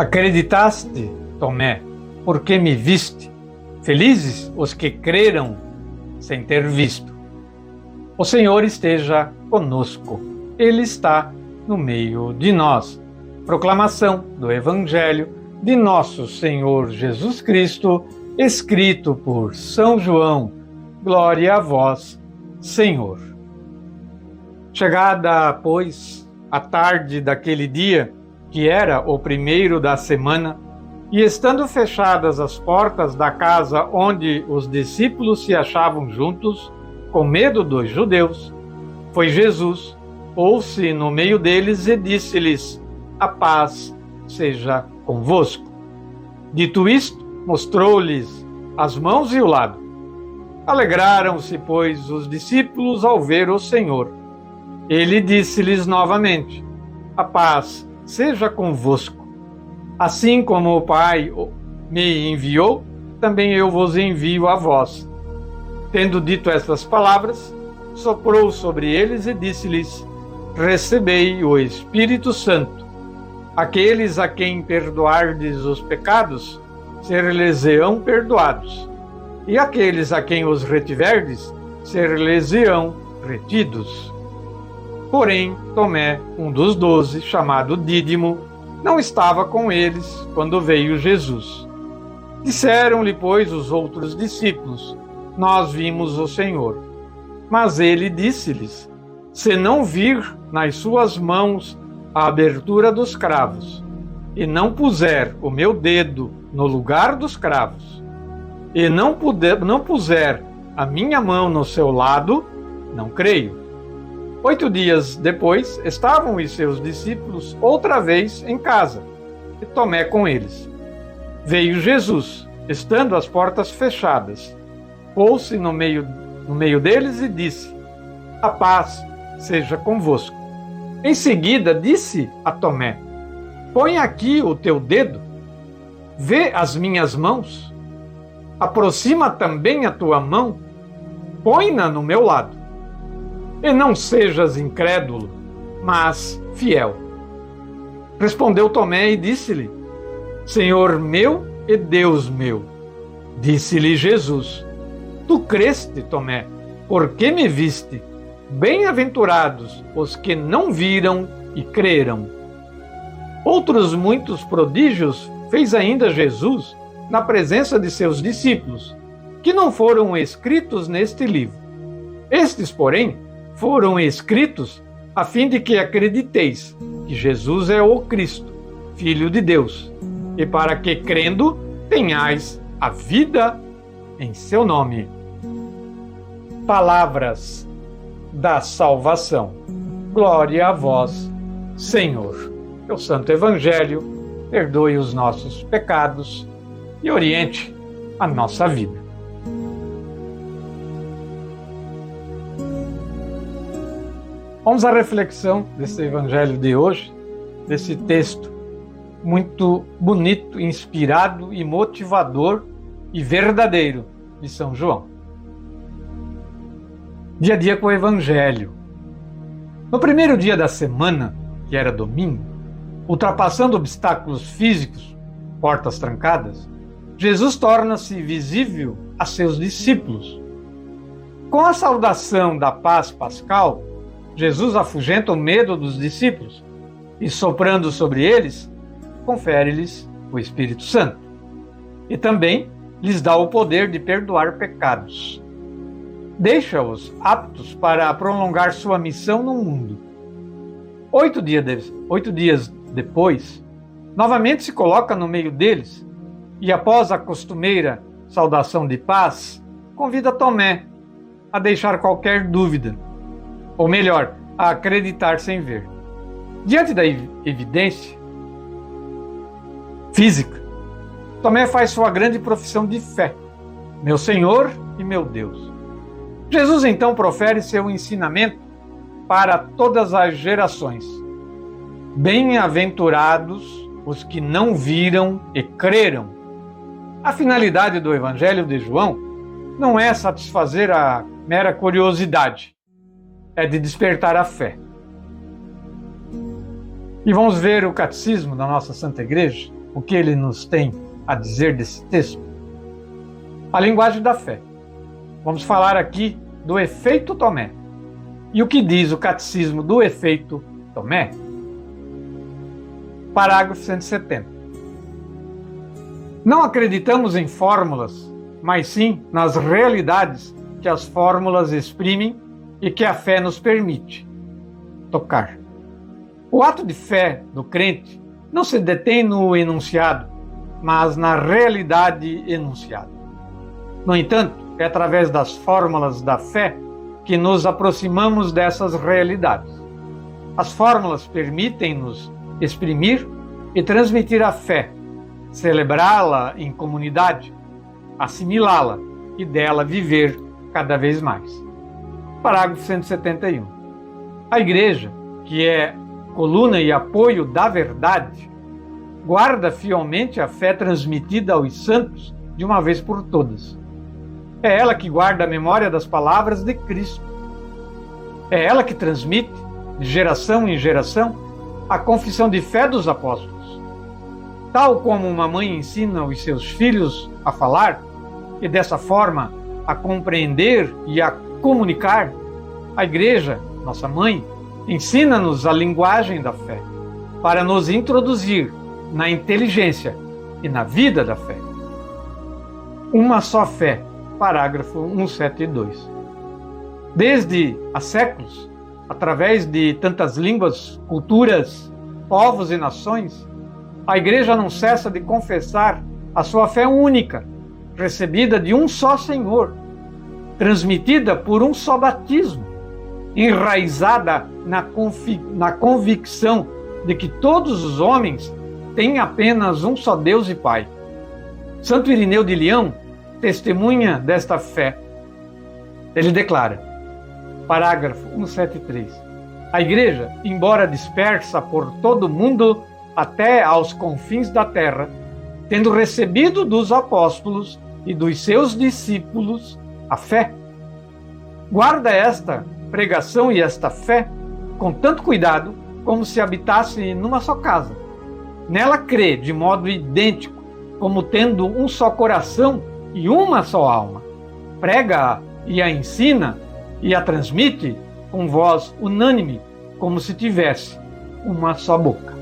Acreditaste, Tomé, porque me viste? Felizes os que creram sem ter visto. O Senhor esteja conosco. Ele está no meio de nós. Proclamação do Evangelho de nosso Senhor Jesus Cristo, escrito por São João. Glória a vós, Senhor. Chegada, pois, a tarde daquele dia, que era o primeiro da semana, e estando fechadas as portas da casa onde os discípulos se achavam juntos, com medo dos judeus, foi Jesus, pôs-se no meio deles e disse-lhes: a paz seja convosco. Dito isto, mostrou-lhes as mãos e o lado. Alegraram-se, pois, os discípulos ao ver o Senhor. Ele disse-lhes novamente: a paz seja convosco. Assim como o Pai me enviou, também eu vos envio a vós. Tendo dito estas palavras, soprou sobre eles e disse-lhes: recebei o Espírito Santo. Aqueles a quem perdoardes os pecados, ser-lhes-ão perdoados. E aqueles a quem os retiverdes, ser-lhes-ão retidos. Porém, Tomé, um dos 12, chamado Dídimo, não estava com eles quando veio Jesus. Disseram-lhe, pois, os outros discípulos: nós vimos o Senhor. Mas ele disse-lhes: se não vir nas suas mãos a abertura dos cravos, e não puser o meu dedo no lugar dos cravos, e não puser a minha mão no seu lado, não creio. 8 dias depois, estavam os seus discípulos outra vez em casa, e Tomé com eles. Veio Jesus, estando as portas fechadas, pôs-se no meio deles e disse: a paz seja convosco. Em seguida disse a Tomé: põe aqui o teu dedo, vê as minhas mãos, aproxima também a tua mão, põe-na no meu lado. E não sejas incrédulo, mas fiel. Respondeu Tomé e disse-lhe: Senhor meu e Deus meu. Disse-lhe Jesus: tu creste, Tomé, porque me viste. Bem-aventurados os que não viram e creram. Outros muitos prodígios fez ainda Jesus na presença de seus discípulos, que não foram escritos neste livro. Estes, porém, foram escritos a fim de que acrediteis que Jesus é o Cristo, Filho de Deus, e para que, crendo, tenhais a vida em seu nome. Palavras da salvação. Glória a vós, Senhor. Que o Santo Evangelho perdoe os nossos pecados e oriente a nossa vida. Vamos à reflexão desse Evangelho de hoje, desse texto muito bonito, inspirado e motivador e verdadeiro de São João. Dia a dia com o Evangelho. No primeiro dia da semana, que era domingo, ultrapassando obstáculos físicos, portas trancadas, Jesus torna-se visível a seus discípulos. Com a saudação da paz pascal, Jesus afugenta o medo dos discípulos e, soprando sobre eles, confere-lhes o Espírito Santo. E também lhes dá o poder de perdoar pecados. Deixa-os aptos para prolongar sua missão no mundo. 8 dias depois, novamente se coloca no meio deles e, após a costumeira saudação de paz, convida Tomé a deixar qualquer dúvida, ou melhor, a acreditar sem ver. Diante da evidência física, Tomé faz sua grande profissão de fé: meu Senhor e meu Deus. Jesus então profere seu ensinamento para todas as gerações: bem-aventurados os que não viram e creram. A finalidade do Evangelho de João não é satisfazer a mera curiosidade, é de despertar a fé. E vamos ver o catecismo da nossa Santa Igreja, o que ele nos tem a dizer desse texto? A linguagem da fé. Vamos falar aqui do efeito Tomé. E o que diz o catecismo do efeito Tomé? Parágrafo 170. Não acreditamos em fórmulas, mas sim nas realidades que as fórmulas exprimem e que a fé nos permite tocar. O ato de fé do crente não se detém no enunciado, mas na realidade enunciada. No entanto, é através das fórmulas da fé que nos aproximamos dessas realidades. As fórmulas permitem-nos exprimir e transmitir a fé, celebrá-la em comunidade, assimilá-la e dela viver cada vez mais. Parágrafo 171. A Igreja, que é coluna e apoio da verdade, guarda fielmente a fé transmitida aos santos de uma vez por todas. É ela que guarda a memória das palavras de Cristo. É ela que transmite, de geração em geração, a confissão de fé dos apóstolos. Tal como uma mãe ensina os seus filhos a falar, e dessa forma a compreender e a comunicar, a Igreja, nossa mãe, ensina-nos a linguagem da fé, para nos introduzir na inteligência e na vida da fé. Uma só fé. Parágrafo 172. Desde há séculos, através de tantas línguas, culturas, povos e nações, a Igreja não cessa de confessar a sua fé única, recebida de um só Senhor, transmitida por um só batismo, enraizada na convicção de que todos os homens têm apenas um só Deus e Pai. Santo Irineu de Leão testemunha desta fé. Ele declara, parágrafo 173, a Igreja, embora dispersa por todo o mundo até aos confins da terra, tendo recebido dos apóstolos e dos seus discípulos a fé, guarda esta pregação e esta fé com tanto cuidado como se habitasse numa só casa. Nela crê de modo idêntico, como tendo um só coração e uma só alma. Prega-a e a ensina e a transmite com voz unânime, como se tivesse uma só boca.